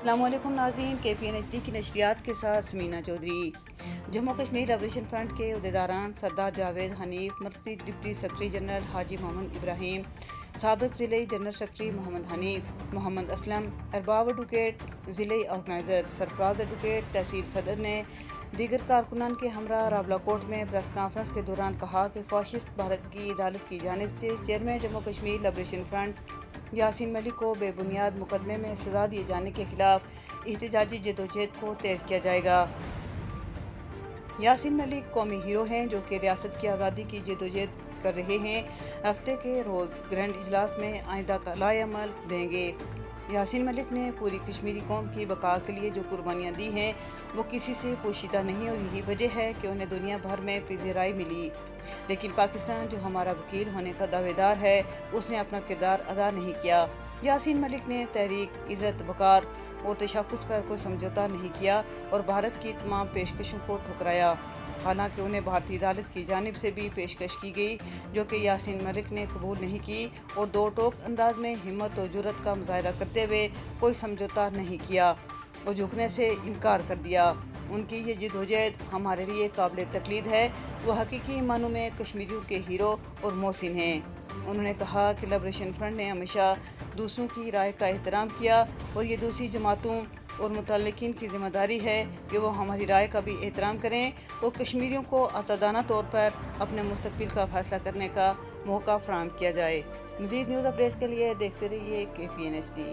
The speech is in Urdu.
السلام علیکم ناظرین، KPNHD کی نشریات کے ساتھ سمینا چودھری۔ جموں کشمیر لبریشن فرنٹ کے عہدیداران سردار جاوید حنیف، مرکزی ڈپٹی سیکرٹری جنرل حاجی محمد ابراہیم، سابق ضلعی جنرل سیکرٹری محمد حنیف، محمد اسلم، ارباب ایڈوکیٹ، ضلعی آرگنائزر سرفراز ایڈوکیٹ، تحصیل صدر نے دیگر کارکنان کے ہمراہ راولا کوٹ میں پریس کانفرنس کے دوران کہا کہ فاشسٹ بھارت کی عدالت کی جانب سے chairman Jammu Kashmir liberation front Yasin Malik کو بے بنیاد مقدمے میں سزا دیے جانے کے خلاف احتجاجی جدوجہد کو تیز کیا جائے گا۔ یاسین ملک قومی ہیرو ہیں جو کہ ریاست کی آزادی کی جدوجہد کر رہے ہیں۔ ہفتے کے روز گرینڈ اجلاس میں آئندہ کا لائحہ عمل دیں گے۔ یاسین ملک نے پوری کشمیری قوم کی بقا کے لیے جو قربانیاں دی ہیں وہ کسی سے پوشیدہ نہیں، اور یہی وجہ ہے کہ انہیں دنیا بھر میں پذیرائی ملی، لیکن پاکستان جو ہمارا وکیل ہونے کا دعوے دار ہے اس نے اپنا کردار ادا نہیں کیا۔ یاسین ملک نے تحریک عزت وقار اور تشخص پر کوئی سمجھوتہ نہیں کیا اور بھارت کی تمام پیشکشوں کو ٹھکرایا، حالانکہ انہیں بھارتی عدالت کی جانب سے بھی پیشکش کی گئی جو کہ یاسین ملک نے قبول نہیں کی، اور دو ٹوک انداز میں ہمت و جرأت کا مظاہرہ کرتے ہوئے کوئی سمجھوتہ نہیں کیا اور جھکنے سے انکار کر دیا۔ ان کی یہ جدوجہد ہمارے لیے قابل تقلید ہے۔ وہ حقیقی معنوں میں کشمیریوں کے ہیرو اور محسن ہیں۔ انہوں نے کہا کہ لبریشن فرنٹ نے ہمیشہ دوسروں کی رائے کا احترام کیا اور یہ دوسری جماعتوں اور متعلقین کی ذمہ داری ہے کہ وہ ہماری رائے کا بھی احترام کریں اور کشمیریوں کو آزادانہ طور پر اپنے مستقبل کا فیصلہ کرنے کا موقع فراہم کیا جائے۔ مزید نیوز اپڈیٹس کے لیے دیکھتے رہیے KPNHD۔